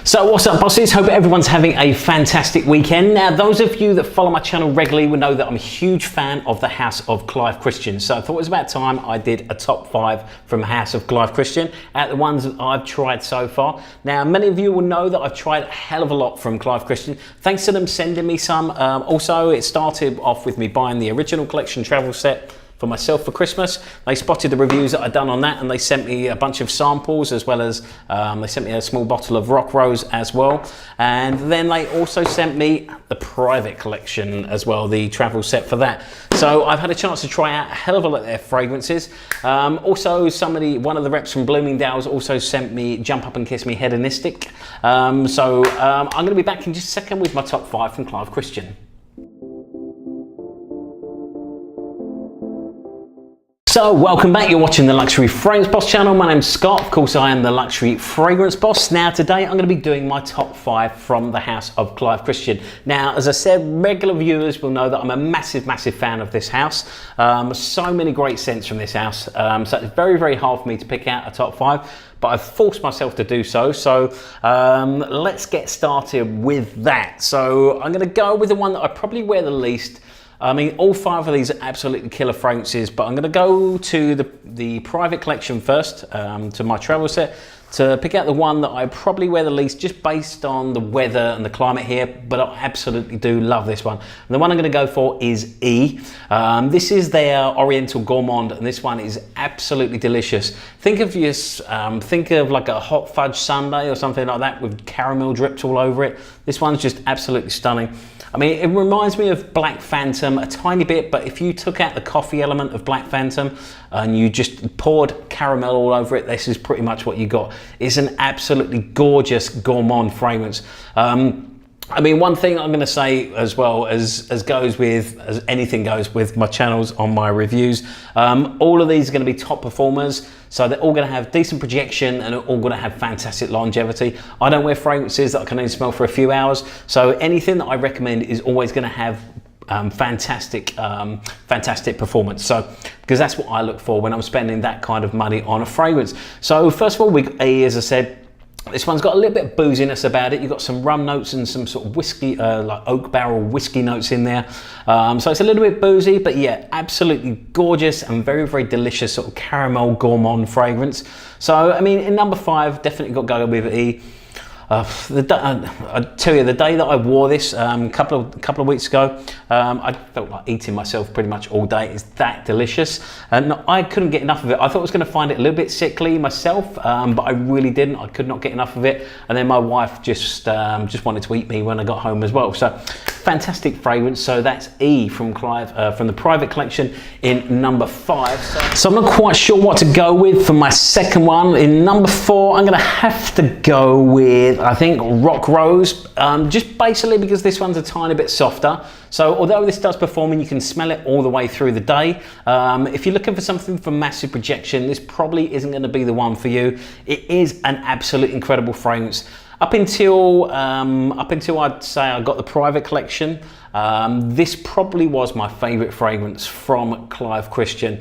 So what's up, bosses? Hope everyone's having a fantastic weekend. Now, those of you that follow my channel regularly will know that I'm a huge fan of the House of Clive Christian. So I thought it was about time I did a top 5 from House of Clive Christian at the ones that I've tried so far. Now, many of you will know that I've tried a hell of a lot from Clive Christian. Thanks to them sending me some. Also, it started off with me buying the original collection travel set for myself for Christmas. They spotted the reviews that I'd done on that and they sent me a bunch of samples, as well as they sent me a small bottle of Rock Rose as well. And then they also sent me the private collection as well, the travel set for that. So I've had a chance to try out a hell of a lot of their fragrances. Also, one of the reps from Bloomingdale's also sent me Jump Up and Kiss Me Hedonistic. I'm gonna be back in just a second with my top 5 from Clive Christian. So welcome back, you're watching the Luxury Fragrance Boss channel. My name's Scott, of course I am the Luxury Fragrance Boss. Now today I'm going to be doing my top 5 from the House of Clive Christian. Now, as I said, regular viewers will know that I'm a massive fan of this house. So many great scents from this house, so it's very hard for me to pick out a top 5, but I've forced myself to do so. So let's get started with that. So I'm going to go with the one that I probably wear the least. I mean, all 5 of these are absolutely killer fragrances, but I'm going to go to the private collection first, to my travel set, to pick out the one that I probably wear the least, just based on the weather and the climate here, but I absolutely do love this one. And the one I'm going to go for is E. This is their Oriental Gourmand, and this one is absolutely delicious. Think of like a hot fudge sundae or something like that with caramel dripped all over it. This one's just absolutely stunning. I mean, it reminds me of Black Phantom a tiny bit, but if you took out the coffee element of Black Phantom and you just poured caramel all over it, this is pretty much what you got. It's an absolutely gorgeous gourmand fragrance. I mean, one thing I'm going to say as well as anything goes with my channels on my reviews, all of these are going to be top performers. So they're all going to have decent projection and all going to have fantastic longevity. I don't wear fragrances that I can only smell for a few hours. So anything that I recommend is always going to have fantastic performance. So, because that's what I look for when I'm spending that kind of money on a fragrance. So first of all, we got A, as I said. This one's got a little bit of booziness about it. You've got some rum notes and some sort of whiskey, like oak barrel whiskey notes in there. So it's a little bit boozy, but yeah, absolutely gorgeous and very delicious sort of caramel gourmand fragrance. So, I mean, in number 5, definitely got to go with E. I tell you, the day that I wore this, a couple of weeks ago, I felt like eating myself pretty much all day. It's that delicious, and I couldn't get enough of it. I thought I was going to find it a little bit sickly myself, but I really didn't. I could not get enough of it, and then my wife just wanted to eat me when I got home as well. So, fantastic fragrance. So that's E from Clive, from the private collection in number 5. So I'm not quite sure what to go with for my second one. In number 4, I'm going to have to go with, I think, Rock Rose, just basically because this one's a tiny bit softer. So although this does perform and you can smell it all the way through the day, if you're looking for something for massive projection, this probably isn't going to be the one for you. It is an absolute incredible fragrance. Up until I'd say I got the private collection, this probably was my favorite fragrance from Clive Christian.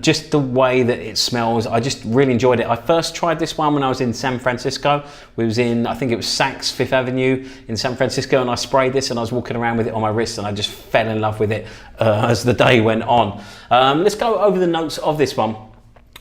Just the way that it smells, I just really enjoyed it. I first tried this one when I was in San Francisco. We was in, I think it was Saks Fifth Avenue in San Francisco, and I sprayed this and I was walking around with it on my wrist, and I just fell in love with it as the day went on. Let's go over the notes of this one.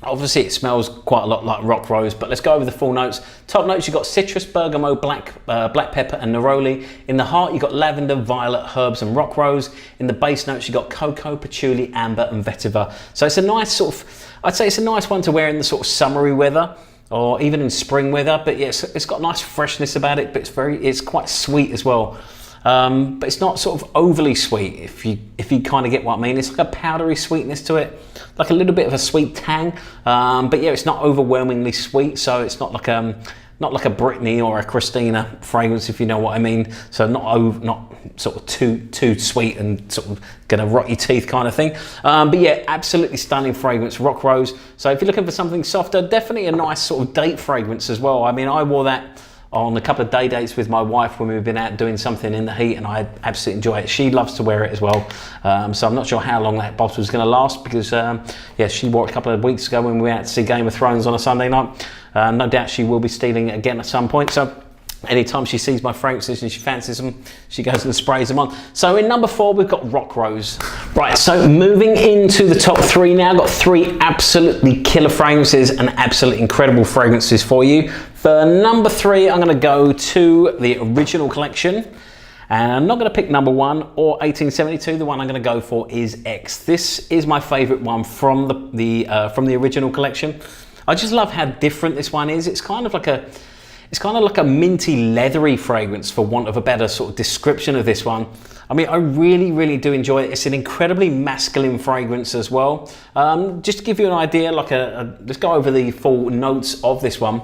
Obviously it smells quite a lot like Rock Rose, but let's go over the full notes. Top notes, you've got citrus, bergamot, black pepper and neroli. In the heart, you've got lavender, violet, herbs and Rock Rose. In the base notes, you've got cocoa, patchouli, amber and vetiver. So it's a nice sort of, I'd say it's a nice one to wear in the sort of summery weather, or even in spring weather, but yes, it's got nice freshness about it, but it's quite sweet as well. But it's not sort of overly sweet, if you kind of get what I mean. It's like a powdery sweetness to it, like a little bit of a sweet tang. But yeah, it's not overwhelmingly sweet, so it's not like a Britney or a Christina fragrance, if you know what I mean. So not sort of too sweet and sort of gonna rot your teeth kind of thing. But yeah, absolutely stunning fragrance, Rock Rose. So if you're looking for something softer, definitely a nice sort of date fragrance as well. I mean, I wore that on a couple of day dates with my wife when we've been out doing something in the heat, and I absolutely enjoy it. She loves to wear it as well, so I'm not sure how long that bottle is going to last, because yeah, she wore it a couple of weeks ago when we went out to see Game of Thrones on a Sunday night. No doubt she will be stealing it again at some point. So anytime she sees my fragrances and she fancies them, she goes and sprays them on. So in number 4, we've got Rock Rose. Right, so moving into the top 3 now, got 3 absolutely killer fragrances and absolutely incredible fragrances for you. For number 3, I'm gonna go to the original collection. And I'm not going to pick number 1 or 1872. The one I'm going to go for is X. This is my favorite one from the original collection. I just love how different this one is. It's kind of like a minty, leathery fragrance, for want of a better sort of description of this one. I mean, I really do enjoy it. It's an incredibly masculine fragrance as well. Just to give you an idea, let's go over the full notes of this one.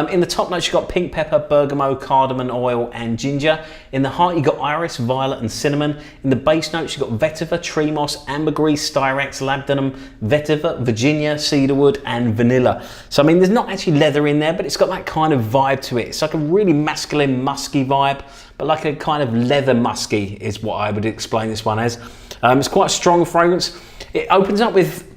In the top notes, you've got pink pepper, bergamot, cardamom oil, and ginger. In the heart, you've got iris, violet, and cinnamon. In the base notes, you've got vetiver, tree moss, ambergris, styrax, labdanum, vetiver, Virginia, cedarwood, and vanilla. So, I mean, there's not actually leather in there, but it's got that kind of vibe to it. It's like a really masculine, musky vibe, but like a kind of leather musky is what I would explain this one as. It's quite a strong fragrance. It opens up with,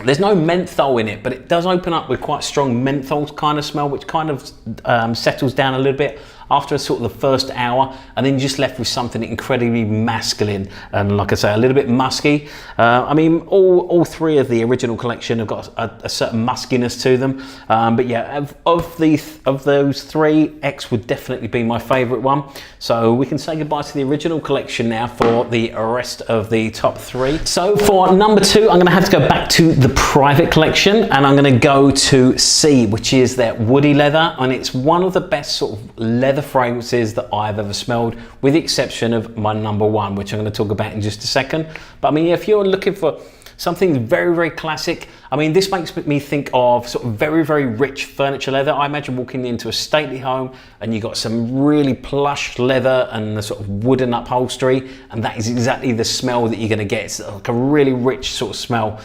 there's no menthol in it, but it does open up with quite strong menthol kind of smell, which kind of settles down a little bit after sort of the first hour, and then you're just left with something incredibly masculine and, like I say, a little bit musky. I mean, all 3 of the original collection have got a certain muskiness to them, but yeah, of those 3, X would definitely be my favorite one. So we can say goodbye to the original collection now for the rest of the top 3. So for number 2, I'm going to have to go back to the private collection, and I'm going to go to C, which is their woody leather, and it's one of the best sort of leather fragrances that I've ever smelled, with the exception of my number 1, which I'm going to talk about in just a second. But I mean, if you're looking for something very classic, I mean, this makes me think of sort of very rich furniture leather. I imagine walking into a stately home and you got some really plush leather and the sort of wooden upholstery, and that is exactly the smell that you're going to get. It's like a really rich sort of smell.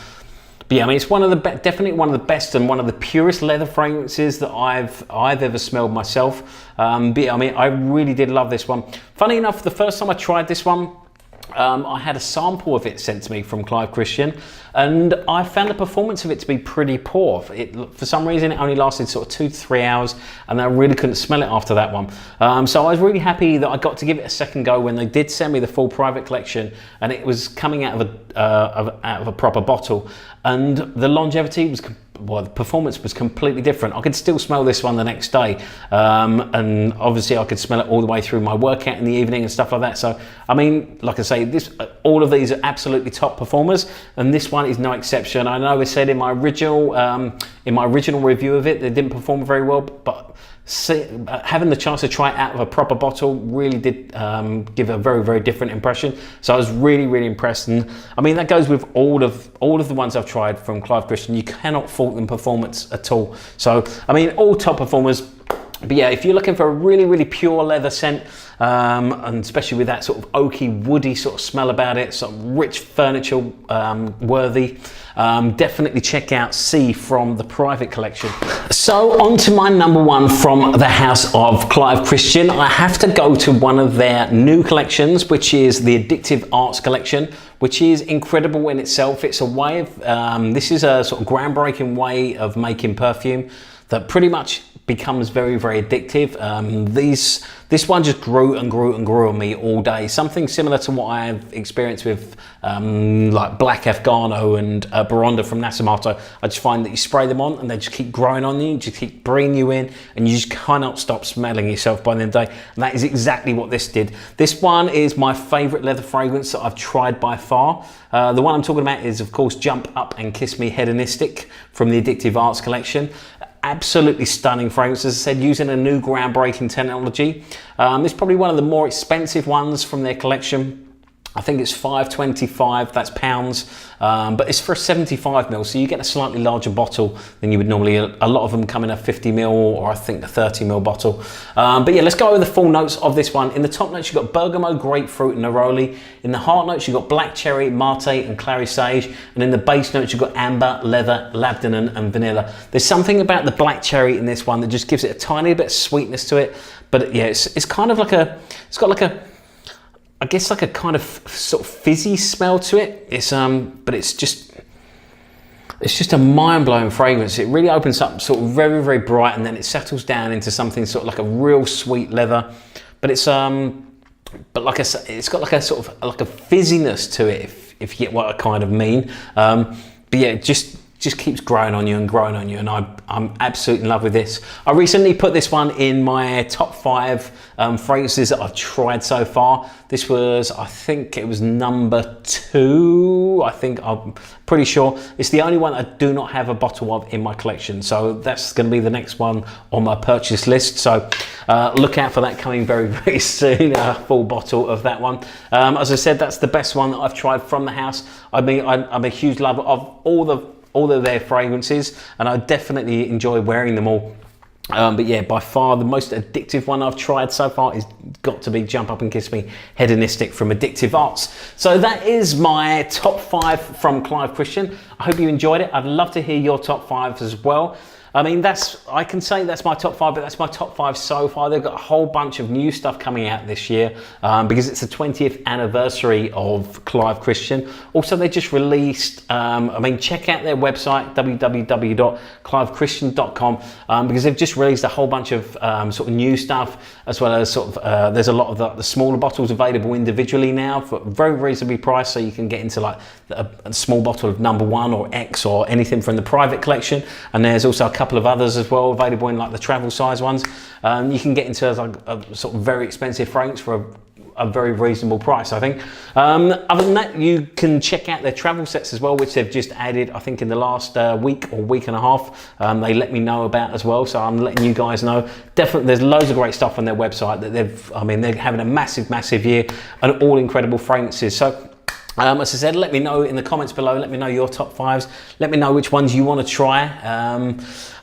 But yeah, I mean, it's one of the definitely one of the best and one of the purest leather fragrances that I've ever smelled myself. But yeah, I mean, I really did love this one. Funny enough, the first time I tried this one, I had a sample of it sent to me from Clive Christian, and I found the performance of it to be pretty poor. For some reason, it only lasted sort of 2 to 3 hours, and I really couldn't smell it after that one. So I was really happy that I got to give it a second go when they did send me the full private collection, and it was coming out of a proper bottle, and the longevity was, well, the performance was completely different. I could still smell this one the next day, and obviously I could smell it all the way through my workout in the evening and stuff like that. So I mean, like I say, all of these are absolutely top performers, and this one is no exception. I know I said in my original review of it, they didn't perform very well, but having the chance to try it out of a proper bottle really did give a very different impression. So I was really impressed, and I mean, that goes with all of the ones I've tried from Clive Christian. You cannot fault them performance at all. So I mean, all top performers. But yeah, if you're looking for a really pure leather scent, and especially with that sort of oaky, woody sort of smell about it, sort of rich furniture worthy, definitely check out C from the private collection. So on to my number 1 from the house of Clive Christian. I have to go to one of their new collections, which is the Addictive Arts collection, which is incredible in itself. It's a way of, this is a sort of groundbreaking way of making perfume that pretty much becomes very addictive. This one just grew on me all day. Something similar to what I've experienced with like Black Afghano and Baronda from Nasamato. I just find that you spray them on and they just keep growing on you, just keep bringing you in, and you just cannot stop smelling yourself by the end of the day. And that is exactly what this did. This one is my favorite leather fragrance that I've tried by far. The one I'm talking about is, of course, Jump Up and Kiss Me Hedonistic from the Addictive Arts collection. Absolutely stunning fragrance, as I said, using a new groundbreaking technology. It's probably one of the more expensive ones from their collection. I think it's $5.25, that's pounds, but it's for a 75ml, so you get a slightly larger bottle than you would normally. A lot of them come in a 50ml or I think a 30ml bottle. But yeah, let's go over the full notes of this one. In the top notes, you've got bergamot, grapefruit, and neroli. In the heart notes, you've got black cherry, mate, and clary sage. And in the base notes, you've got amber, leather, labdanum, and vanilla. There's something about the black cherry in this one that just gives it a tiny bit of sweetness to it. But yeah, it's kind of like it's got like a, I guess like a kind of sort of fizzy smell to it. It's but it's just, it's just a mind-blowing fragrance. It really opens up sort of very, very bright, and then it settles down into something sort of like a real sweet leather. But it's but like I said, it's got like a sort of like a fizziness to it, if you get what I kind of mean. But yeah, it just keeps growing on you and growing on you, and I'm absolutely in love with this. I recently put this one in my top 5 fragrances that I've tried so far. This was, I think it was number 2. I'm pretty sure. It's the only one I do not have a bottle of in my collection, so that's going to be the next one on my purchase list. So look out for that coming very, very soon, a full bottle of that one. As I said, that's the best one that I've tried from the house. I mean, I'm a huge lover of all of their fragrances, and I definitely enjoy wearing them all. But yeah, by far the most addictive one I've tried so far is got to be Jump Up and Kiss Me Hedonistic from Addictive Arts. So that is my top 5 from Clive Christian. I hope you enjoyed it. I'd love to hear your top 5 as well. I mean, I can say that's my top 5, but that's my top 5 so far. They've got a whole bunch of new stuff coming out this year because it's the 20th anniversary of Clive Christian. Also, they just released, I mean, check out their website, www.clivechristian.com, because they've just released a whole bunch of sort of new stuff, as well as sort of, there's a lot of the smaller bottles available individually now for very reasonably priced, so you can get into like a small bottle of number 1 or X or anything from the private collection. And there's also a couple of others as well available in like the travel size ones. You can get into like a sort of very expensive fragrance for a very reasonable price, I think. Other than that, you can check out their travel sets as well, which they've just added, I think, in the last week or week and a half. They let me know about as well, so I'm letting you guys know. Definitely, there's loads of great stuff on their website that they're having a massive year, and all incredible fragrances. So as I said, let me know in the comments below. Let me know your top 5s. Let me know which ones you want to try.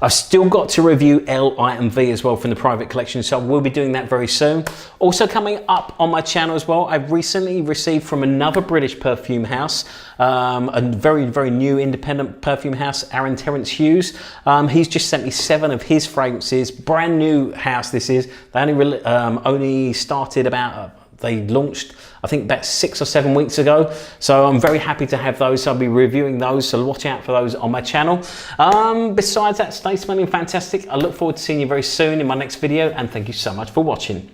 I've still got to review L, I and V as well from the private collection, so we'll be doing that very soon. Also coming up on my channel as well, I've recently received from another British perfume house, a very new independent perfume house, Aaron Terence Hughes. He's just sent me 7 of his fragrances. Brand new house this is. They only started about, they launched, I think, about 6 or 7 weeks ago. So I'm very happy to have those. So I'll be reviewing those, so watch out for those on my channel. Besides that, stay smelling fantastic. I look forward to seeing you very soon in my next video, and thank you so much for watching.